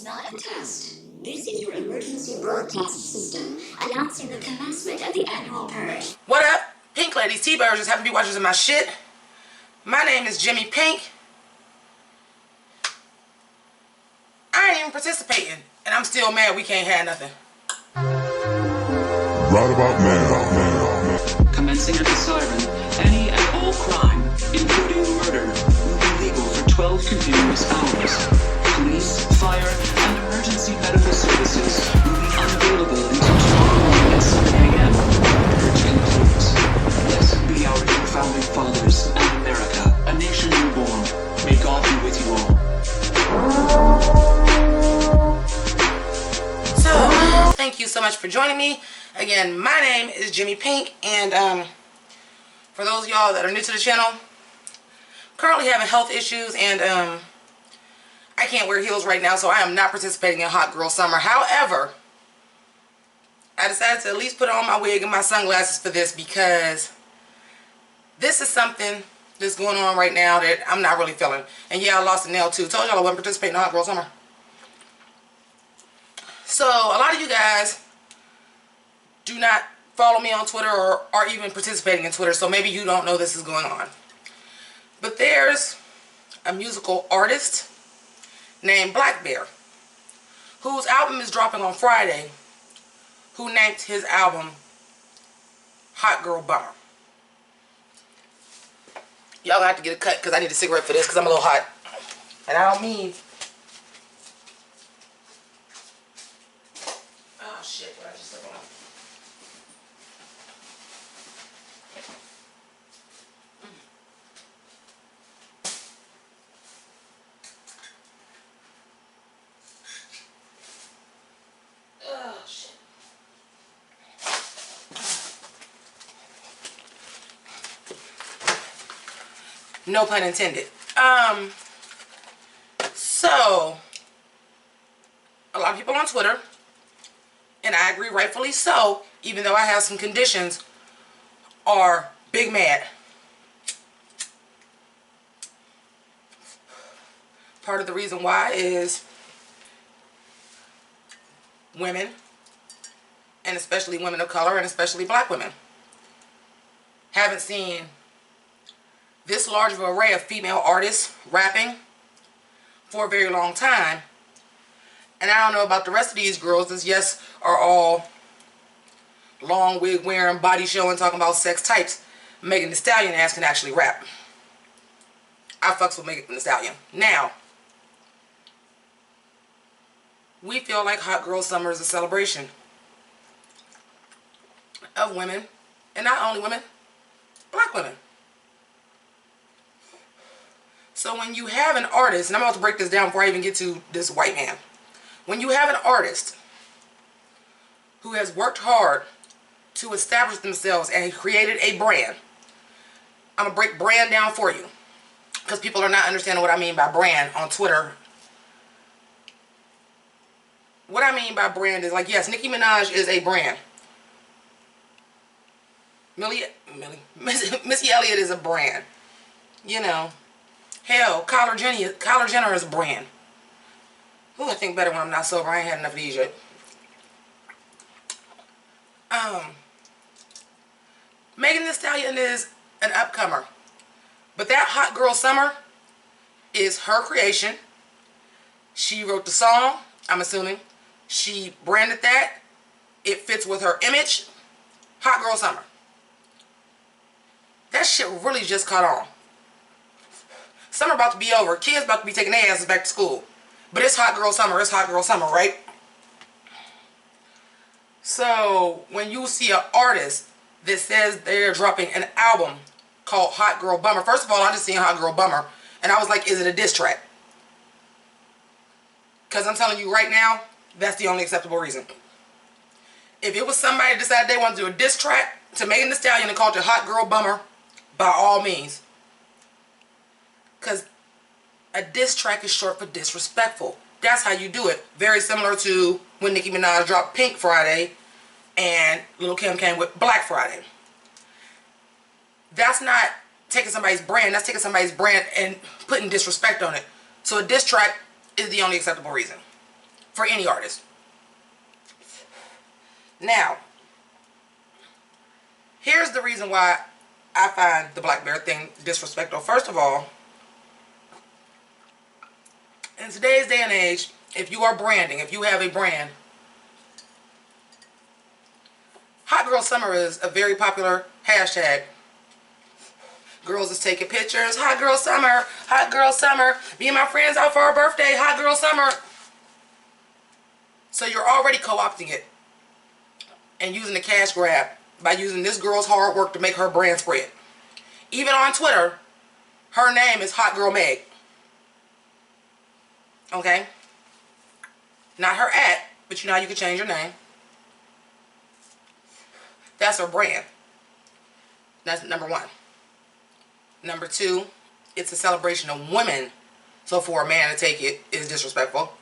not a test. This is your emergency broadcast system announcing the commencement of the annual purge. What up? Pink ladies, T-birds, just happen to be watchers of my shit. My name is Jimmi Pynk. I ain't even participating, and I'm still mad we can't have nothing. Right about now. Commencing at the siren, any and all crime, including murder, will be legal for 12 continuous hours. Police, fire, and emergency medical services will be unavailable until tomorrow morning at 7 a.m. Purge concludes. Blessed be our dear founding fathers and America, a nation reborn. May God be with you all. So, thank you so much for joining me. Again, my name is Jimmi Pynk, and for those of y'all that are new to the channel, currently having health issues, and I can't wear heels right now, so I am not participating in Hot Girl Summer. However, I decided to at least put on my wig and my sunglasses for this, because this is something that's going on right now that I'm not really feeling. And yeah, I lost a nail too. Told y'all I wasn't participating in Hot Girl Summer. So, a lot of you guys do not follow me on Twitter or are even participating in Twitter, so maybe you don't know this is going on. But there's a musical artist named Blackbear, whose album is dropping on Friday, who named his album Hot Girl Bummer. Y'all gonna have to get a cut because I need a cigarette for this because I'm a little hot. And I don't mean... Oh shit, what I just said wrong. Oh shit. No pun intended. So a lot of people on Twitter, and I agree, rightfully so, even though I have some conditions, are big mad. Part of the reason why is women, and especially women of color, and especially black women, haven't seen this large of an array of female artists rapping for a very long time. And I don't know about the rest of these girls that, yes, are all long wig wearing, body showing, talking about sex types. Megan Thee Stallion ass can actually rap. I fucks with Megan Thee Stallion. Now, we feel like Hot Girl Summer is a celebration of women, and not only women, black women. So when you have an artist, and I'm about to break this down before I even get to this white man. When you have an artist who has worked hard to establish themselves and created a brand, I'm going to break brand down for you, because people are not understanding what I mean by brand on Twitter. What I mean by brand is, like, yes, Nicki Minaj is a brand. Missy Elliott is a brand. You know. Hell, Kyler Jenner is a brand. Ooh, I think better when I'm not sober. I ain't had enough of these yet. Megan Thee Stallion is an upcomer. But that Hot Girl Summer is her creation. She wrote the song, I'm assuming. She branded that. It fits with her image. Hot Girl Summer. That shit really just caught on. Summer about to be over. Kids about to be taking their asses back to school. But it's Hot Girl Summer. It's Hot Girl Summer, right? So, when you see an artist that says they're dropping an album called Hot Girl Bummer. First of all, I just seen Hot Girl Bummer. And I was like, is it a diss track? Because I'm telling you right now, that's the only acceptable reason. If it was somebody that decided they wanted to do a diss track to Megan Thee Stallion and called it Hot Girl Bummer, by all means. Because a diss track is short for disrespectful. That's how you do it. Very similar to when Nicki Minaj dropped Pink Friday and Lil' Kim came with Black Friday. That's not taking somebody's brand. That's taking somebody's brand and putting disrespect on it. So a diss track is the only acceptable reason. for any artist. Now, here's the reason why I find the Blackbear thing disrespectful. First of all, in today's day and age, if you are branding, if you have a brand, Hot Girl Summer is a very popular hashtag. Girls is taking pictures, Hot Girl Summer, Hot Girl Summer. Me and my friends out for our birthday, Hot Girl Summer. So you're already co-opting it and using the cash grab by using this girl's hard work to make her brand spread. Even on Twitter, her name is Hot Girl Meg. Okay? Not her @ but you know how you can change your name. That's her brand. That's number one. Number two, it's a celebration of women. So for a man to take it is disrespectful.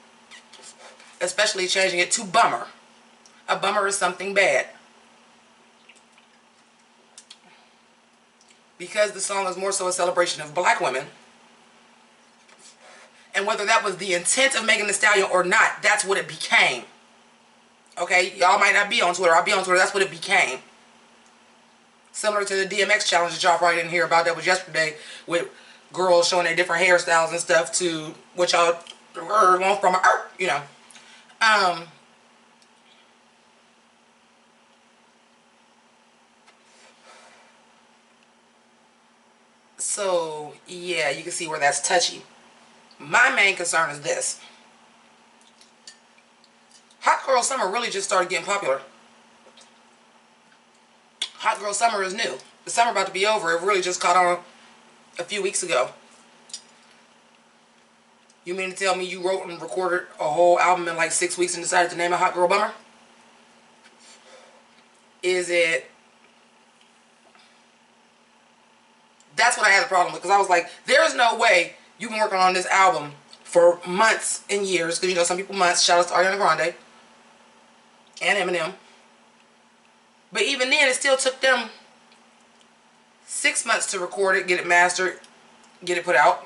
Especially changing it to bummer. A bummer is something bad. Because the song is more so a celebration of black women. And whether that was the intent of Megan Thee Stallion or not, that's what it became. Okay? Y'all might not be on Twitter. I'll be on Twitter. That's what it became. Similar to the DMX challenge that y'all probably didn't hear about. That was yesterday with girls showing their different hairstyles and stuff to what y'all want from her, you know. So, yeah, you can see where that's touchy. My main concern is this. Hot Girl Summer really just started getting popular. Hot Girl Summer is new. The summer about to be over. It really just caught on a few weeks ago. You mean to tell me you wrote and recorded a whole album in like 6 weeks and decided to name it Hot Girl Bummer? Is it... That's what I had a problem with, because I was like, there's no way you've been working on this album for months and years, because you know some people months. Shout out to Ariana Grande and Eminem. But even then, it still took them 6 months to record it, get it mastered, get it put out.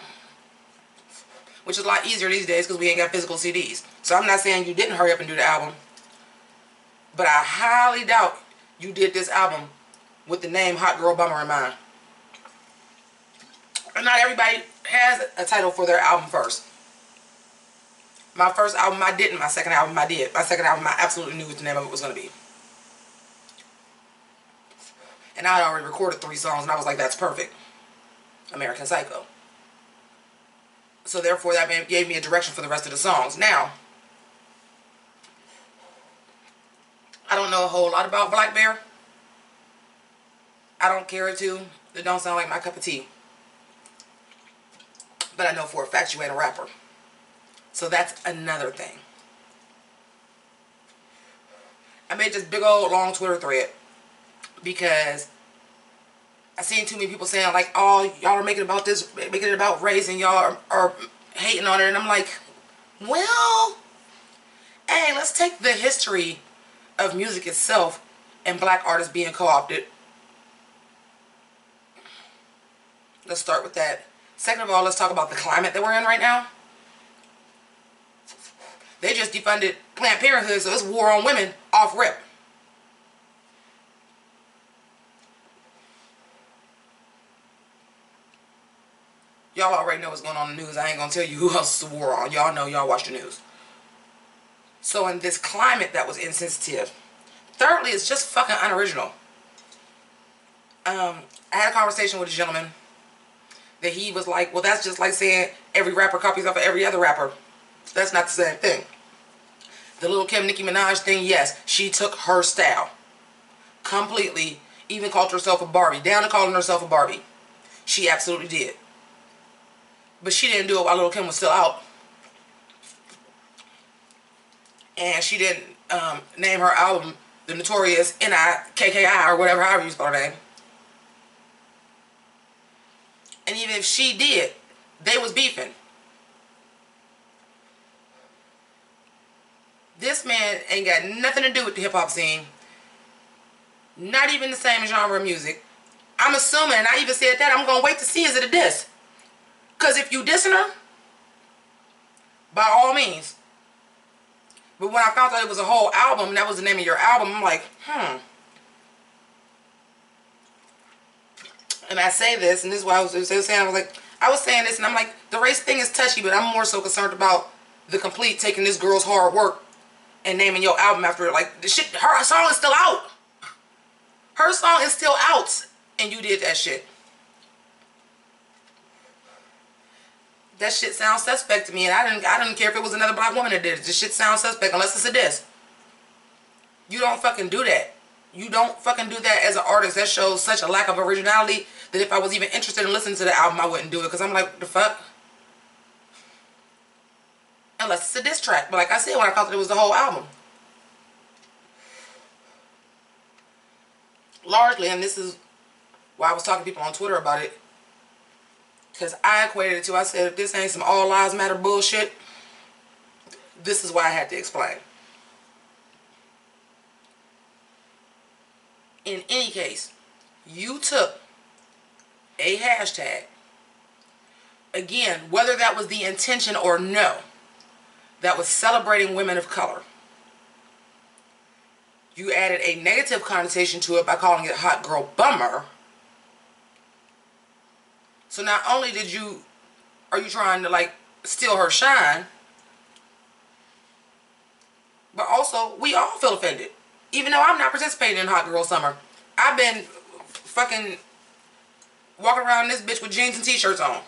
Which is a lot easier these days because we ain't got physical CDs. So I'm not saying you didn't hurry up and do the album. But I highly doubt you did this album with the name Hot Girl Bummer in mind. And not everybody has a title for their album first. My first album I didn't. My second album I did. My second album I absolutely knew what the name of it was going to be. And I had already recorded 3 songs and I was like, that's perfect. American Psycho. So therefore that gave me a direction for the rest of the songs. Now, I don't know a whole lot about Blackbear. I don't care to. It don't sound like my cup of tea. But I know for a fact you ain't a rapper. So that's another thing. I made this big old long Twitter thread because I seen too many people saying like, oh, y'all are making it about this, making it about race, and y'all are hating on it. And I'm like, well, hey, let's take the history of music itself and black artists being co-opted. Let's start with that. Second of all, let's talk about the climate that we're in right now. They just defunded Planned Parenthood, so it's war on women off rip. Y'all already know what's going on in the news. I ain't gonna tell you who else is the war on. Y'all know, y'all watch the news. So in this climate that was insensitive. Thirdly, it's just fucking unoriginal. I had a conversation with a gentleman that he was like, well, that's just like saying every rapper copies off of every other rapper. That's not the same thing. The Lil' Kim Nicki Minaj thing, yes, she took her style completely, even called herself a Barbie, down to calling herself a Barbie. She absolutely did. But she didn't do it while Lil' Kim was still out. And she didn't name her album the Notorious N.I.K.K.I. or whatever, however you spell her name. And even if she did, they was beefing. This man ain't got nothing to do with the hip-hop scene. Not even the same genre of music. I'm assuming, and I even said that, I'm going to wait to see, is it a diss? Because if you dissing her, by all means, But when I found out it was a whole album, and that was the name of your album, I'm like, And I say this, and this is why I was saying, I was saying this, and I'm like, the race thing is touchy, but I'm more so concerned about the complete taking this girl's hard work and naming your album after it. Like, the shit, her song is still out. Her song is still out, and you did that shit. That shit sounds suspect to me, and I didn't care if it was another black woman that did it. This shit sounds suspect unless it's a diss. You don't fucking do that. You don't fucking do that as an artist. That shows such a lack of originality that if I was even interested in listening to the album, I wouldn't do it. Because I'm like, the fuck? Unless it's a diss track. But like I said, when I thought that it was the whole album. Largely, and this is why I was talking to people on Twitter about it. Because I equated it to, I said, if this ain't some all lives matter bullshit, this is why I had to explain. In any case, you took a hashtag, again, whether that was the intention or no, that was celebrating women of color. You added a negative connotation to it by calling it Hot Girl Bummer. So not only are you trying to like steal her shine, but also we all feel offended. Even though I'm not participating in Hot Girl Summer. I've been fucking walking around this bitch with jeans and t-shirts on.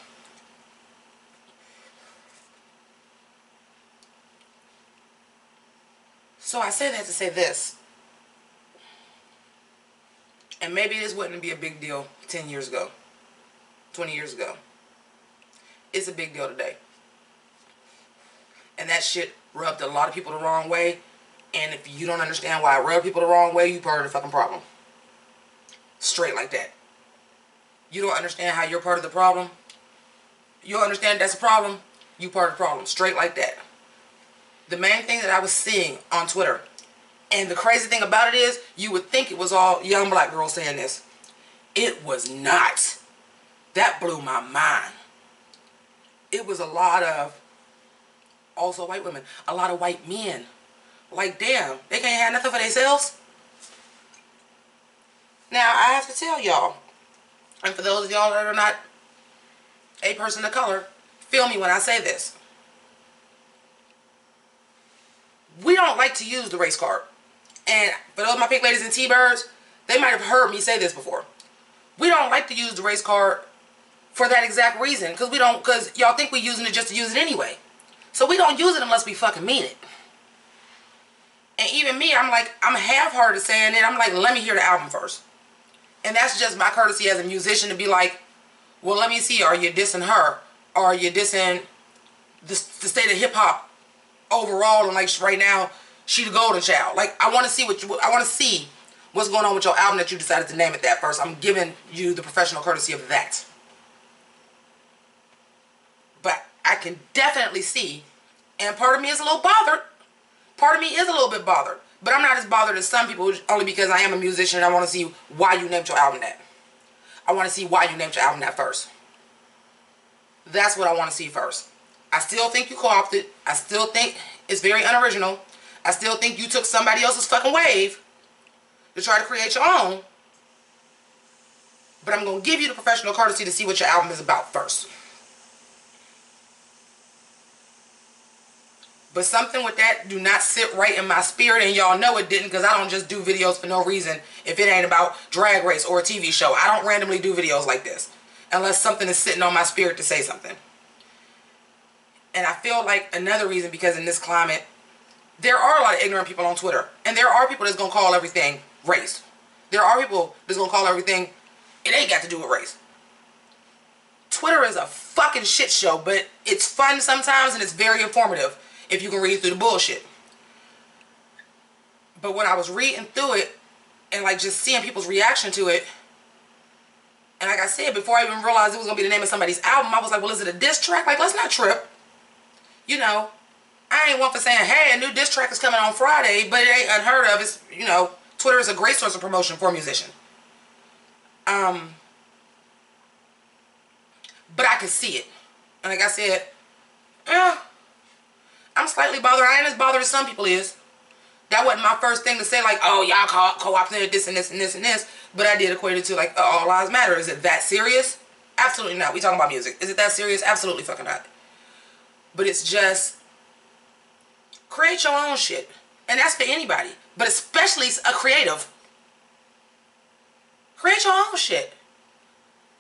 So I say that to say this. And maybe this wouldn't be a big deal 10 years ago. 20 years ago. It's a big deal today. And that shit rubbed a lot of people the wrong way. And if you don't understand why it rubbed people the wrong way, you part of the fucking problem. Straight like that. You don't understand how you're part of the problem. You don't understand that's a problem. You part of the problem. Straight like that. The main thing that I was seeing on Twitter, and the crazy thing about it is, you would think it was all young black girls saying this. It was not. That blew my mind. It was a lot of, also white women, a lot of white men. Like, damn, they can't have nothing for themselves. Now, I have to tell y'all, and for those of y'all that are not a person of color, feel me when I say this. We don't like to use the race card. And for those of my pink ladies and T-birds, they might have heard me say this before. We don't like to use the race card for that exact reason. Because y'all think we're using it just to use it anyway. So we don't use it unless we fucking mean it. And even me, I'm half-hearted saying it. I'm like, let me hear the album first. And that's just my courtesy as a musician to be like, well, let me see, are you dissing her? Or are you dissing the state of hip-hop overall? And like right now, she the golden child. Like, I want to see what's going on with your album that you decided to name it that first. I'm giving you the professional courtesy of that. But I can definitely see, and part of me is a little bothered. Part of me is a little bit bothered. But I'm not as bothered as some people, only because I am a musician and I want to see why you named your album that. I want to see why you named your album that first. That's what I want to see first. I still think you co-opted. I still think it's very unoriginal. I still think you took somebody else's fucking wave to try to create your own. But I'm going to give you the professional courtesy to see what your album is about first. But something with that do not sit right in my spirit, and y'all know it didn't, because I don't just do videos for no reason if it ain't about Drag Race or a TV show. I don't randomly do videos like this unless something is sitting on my spirit to say something. And I feel like another reason, because in this climate, there are a lot of ignorant people on Twitter, and there are people that's going to call everything race. There are people that's going to call everything, it ain't got to do with race. Twitter is a fucking shit show, but it's fun sometimes and it's very informative if you can read through the bullshit. But when I was reading through it and like just seeing people's reaction to it, and like I said, before I even realized it was going to be the name of somebody's album, I was like, well, is it a diss track? Like, let's not trip. You know, I ain't one for saying, hey, a new diss track is coming on Friday, but it ain't unheard of. It's, you know, Twitter is a great source of promotion for a musician. But I can see it. And like I said, I'm slightly bothered. I ain't as bothered as some people is. That wasn't my first thing to say, like, oh, y'all co-opted this and this and this and this. But I did equate it to, like, all lives matter. Is it that serious? Absolutely not. We talking about music. Is it that serious? Absolutely fucking not. But it's just, create your own shit. And that's for anybody. But especially a creative. Create your own shit.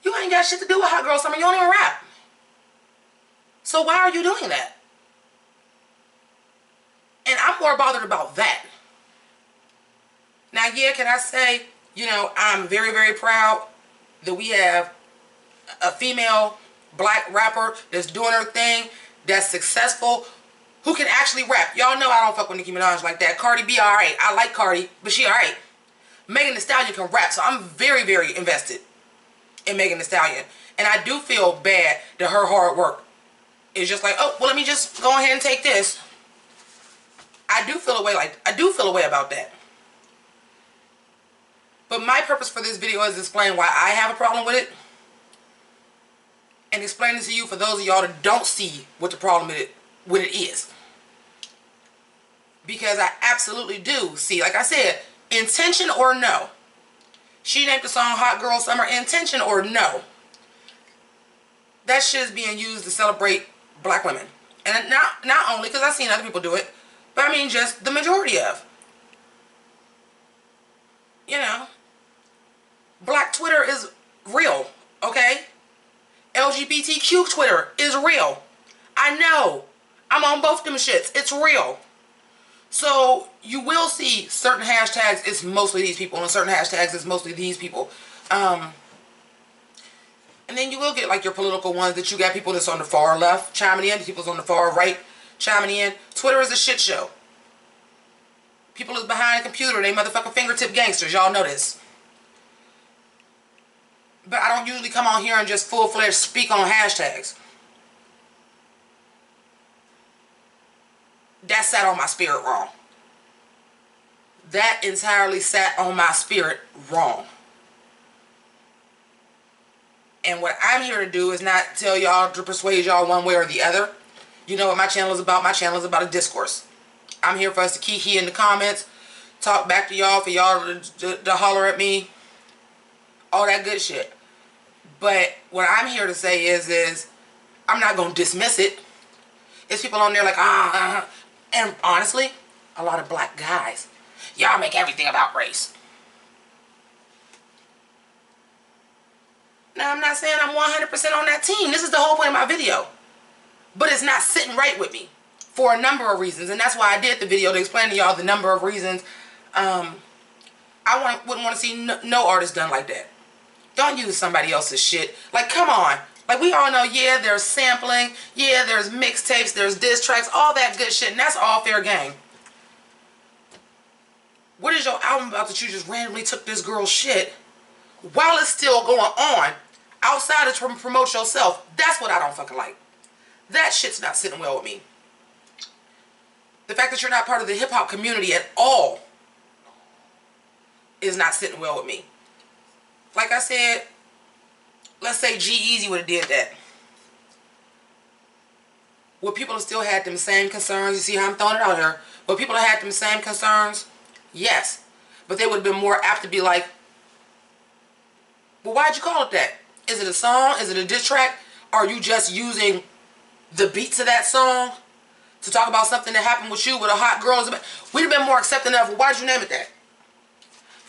You ain't got shit to do with Hot Girl Summer. You don't even rap. So why are you doing that? And I'm more bothered about that. Now, yeah, can I say, you know, I'm very, very proud that we have a female black rapper that's doing her thing, that's successful, who can actually rap. Y'all know I don't fuck with Nicki Minaj like that. Cardi B, alright. I like Cardi, but she alright. Megan Thee Stallion can rap, so I'm very, very invested in Megan Thee Stallion. And I do feel bad that her hard work is just like, oh, well, let me just go ahead and take this. I do feel a way about that. But my purpose for this video is to explain why I have a problem with it. And explain it to you for those of y'all that don't see what the problem with it is. Because I absolutely do see, like I said, intention or no. She named the song Hot Girl Summer, intention or no. That shit is being used to celebrate black women. And not only, because I've seen other people do it, but I mean just the majority of. You know, black Twitter is real, okay? LGBTQ Twitter is real. I know. I'm on both them shits. It's real. So you will see certain hashtags, it's mostly these people, and certain hashtags, it's mostly these people. And then you will get like your political ones that you got people that's on the far left chiming in, people's on the far right chiming in. Twitter is a shit show. People is behind a computer, they motherfucking fingertip gangsters, y'all know this. But I don't usually come on here and just full-fledged speak on hashtags. That sat on my spirit wrong. That entirely sat on my spirit wrong. And what I'm here to do is not tell y'all to persuade y'all one way or the other. You know what my channel is about. My channel is about a discourse. I'm here for us to kiki in the comments, talk back to y'all, for y'all to holler at me, all that good shit. But what I'm here to say is I'm not going to dismiss it. It's people on there like, and honestly, a lot of black guys, y'all make everything about race. Now, I'm not saying I'm 100% on that team. This is the whole point of my video. But it's not sitting right with me for a number of reasons. And that's why I did the video to explain to y'all the number of reasons I wouldn't want to see no artist done like that. Don't use somebody else's shit. Like, come on. Like, we all know, yeah, there's sampling. Yeah, there's mixtapes. There's diss tracks. All that good shit. And that's all fair game. What is your album about that you just randomly took this girl's shit while it's still going on outside of promote yourself? That's what I don't fucking like. That shit's not sitting well with me. The fact that you're not part of the hip-hop community at all is not sitting well with me. Like I said, let's say G-Eazy would have did that. Would people have still had them same concerns? You see how I'm throwing it out here? Would people have had them same concerns? Yes. But they would have been more apt to be like, well, why'd you call it that? Is it a song? Is it a diss track? Are you just using the beats of that song to talk about something that happened with you with a hot girl? We'd have been more accepting of, well, why'd you name it that?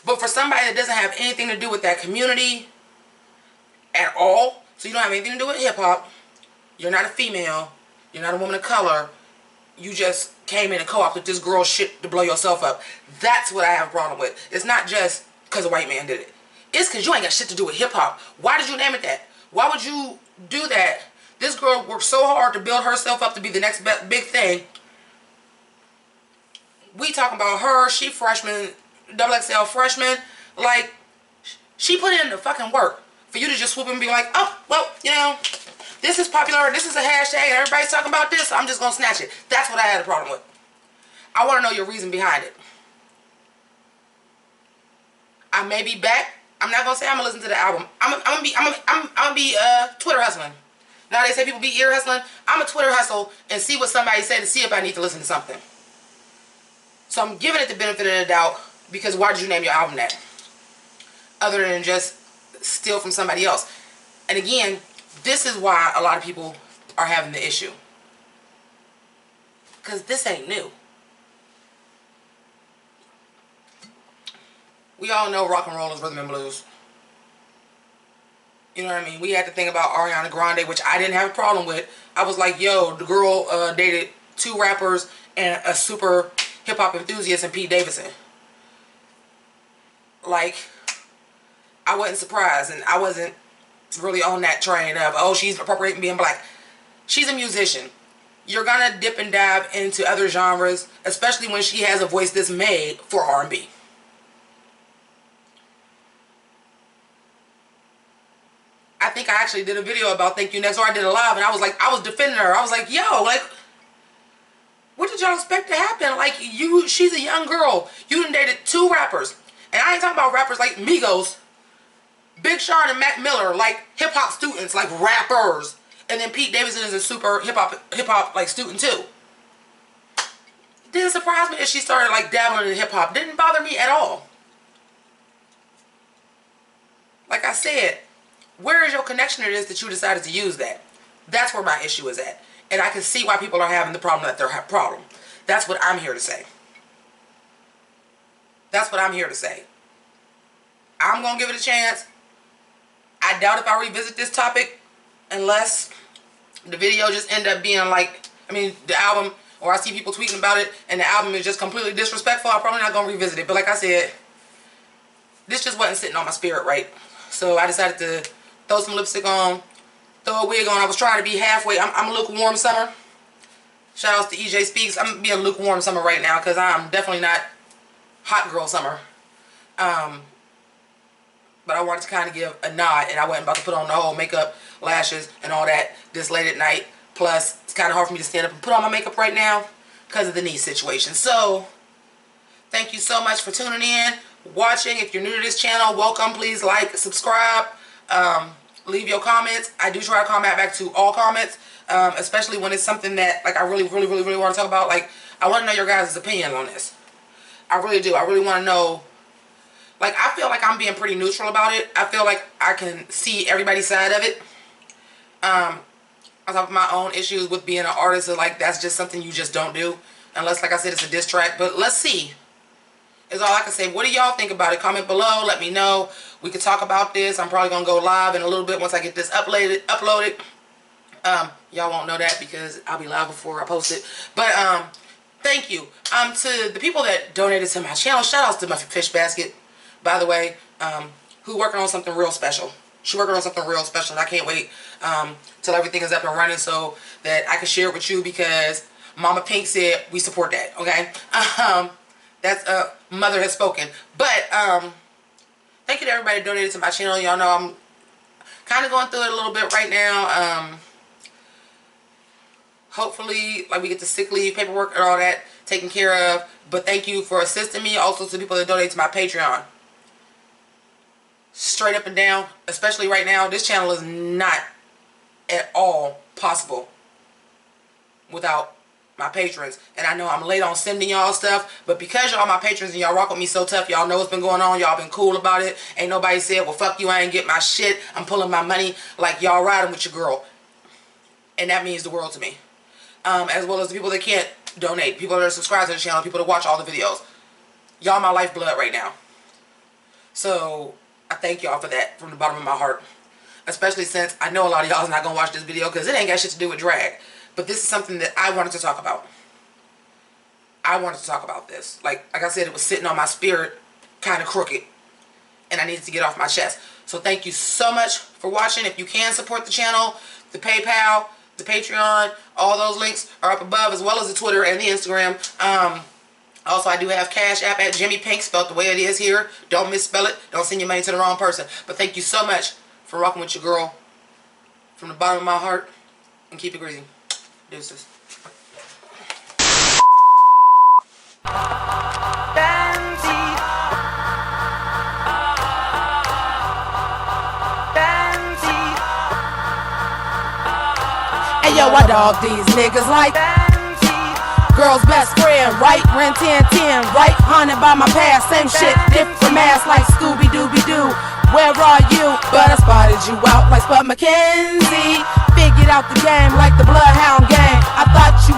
But for somebody that doesn't have anything to do with that community at all, so you don't have anything to do with hip-hop, you're not a female, you're not a woman of color, you just came in and co-opted this girl's shit to blow yourself up. That's what I have a problem with. It's not just because a white man did it. It's because you ain't got shit to do with hip-hop. Why did you name it that? Why would you do that? This girl worked so hard to build herself up to be the next big thing. We talking about her, she freshman, XXL freshman. Like, she put in the fucking work for you to just swoop in and be like, oh, well, you know, this is popular, this is a hashtag, and everybody's talking about this, so I'm just going to snatch it. That's what I had a problem with. I want to know your reason behind it. I may be back. I'm not going to say I'm going to listen to the album. I'm gonna be Twitter hustling. Now they say people be ear hustling. I'm a Twitter hustle and see what somebody said to see if I need to listen to something. So I'm giving it the benefit of the doubt, because why did you name your album that? Other than just steal from somebody else. And again, this is why a lot of people are having the issue. Because this ain't new. We all know rock and roll is rhythm and blues. You know what I mean? We had to think about Ariana Grande, which I didn't have a problem with. I was like, yo, the girl dated 2 rappers and a super hip-hop enthusiast and Pete Davidson. Like, I wasn't surprised, and I wasn't really on that train of, oh, she's appropriating being black. She's a musician. You're gonna dip and dive into other genres, especially when she has a voice that's made for R&B. I think I actually did a video about Thank You Next, or I did a live, and I was defending her. I was like, yo, like, what did y'all expect to happen? Like, she's a young girl. You done dated 2 rappers. And I ain't talking about rappers like Migos, Big Sean and Mac Miller, like hip-hop students, like rappers. And then Pete Davidson is a super hip-hop like student too. Didn't surprise me if she started like dabbling in hip-hop. Didn't bother me at all. Like I said, where is your connection to this that you decided to use that? That's where my issue is at. And I can see why people are having the problem that they're having problem. That's what I'm here to say. That's what I'm here to say. I'm going to give it a chance. I doubt if I revisit this topic unless the video just end up being like, I mean, the album, or I see people tweeting about it and the album is just completely disrespectful. I'm probably not going to revisit it. But like I said, this just wasn't sitting on my spirit right. So I decided to throw some lipstick on, throw a wig on. I was trying to be halfway. I'm lukewarm summer. Shout outs to EJ Speaks. I'm being lukewarm summer right now because I'm definitely not hot girl summer. But I wanted to kind of give a nod, and I wasn't about to put on the whole makeup, lashes, and all that this late at night. Plus, it's kind of hard for me to stand up and put on my makeup right now because of the knee situation. So, thank you so much for tuning in, watching. If you're new to this channel, welcome. Please like, subscribe, leave your comments. I do try to comment back to all comments, especially when it's something that like I really want to talk about. Like, I want to know your guys' opinion on this. I really do. I really want to know. Like, I feel like I'm being pretty neutral about it. I feel like I can see everybody's side of it. On top of my own issues with being an artist, so like that's just something you just don't do. Unless, like I said, it's a diss track. But let's see. Is all I can say. What do y'all think about it? Comment below. Let me know. We could talk about this. I'm probably going to go live in a little bit once I get this uploaded. Y'all won't know that because I'll be live before I post it. But, thank you. To the people that donated to my channel. Shout outs to my fish basket, by the way, who working on something real special. She's working on something real special, and I can't wait till everything is up and running so that I can share it with you, because Mama Pynk said we support that, okay? That's mother has spoken. But thank you to everybody that donated to my channel. Y'all know I'm kind of going through it a little bit right now. Hopefully, like, we get the sick leave paperwork and all that taken care of. But thank you for assisting me. Also to people that donate to my Patreon. Straight up and down, especially right now, this channel is not at all possible without my patrons. And I know I'm late on sending y'all stuff, but because y'all my patrons and y'all rock with me so tough, y'all know what's been going on. Y'all been cool about it. Ain't nobody said, well, fuck you, I ain't get my shit. I'm pulling my money. Like, y'all riding with your girl. And that means the world to me. As well as the people that can't donate, people that are subscribed to the channel, people that watch all the videos. Y'all my lifeblood right now. So I thank y'all for that from the bottom of my heart. Especially since I know a lot of y'all is not going to watch this video because it ain't got shit to do with drag. But this is something that I wanted to talk about. I wanted to talk about this. Like I said, it was sitting on my spirit kind of crooked. And I needed to get off my chest. So thank you so much for watching. If you can support the channel, the PayPal, the Patreon, all those links are up above, as well as the Twitter and the Instagram. Also, I do have Cash App at Jimmi Pynk, spelled the way it is here. Don't misspell it. Don't send your money to the wrong person. But thank you so much for rocking with your girl from the bottom of my heart. And keep it greasy. Deuces. know I dog these niggas like girl's best friend, right? Ren 1010, right? Haunted by my past, same shit, different mask like Scooby-Dooby-Doo. Where are you? But I spotted you out like Spud McKenzie. Figured out the game like the Bloodhound gang. I thought you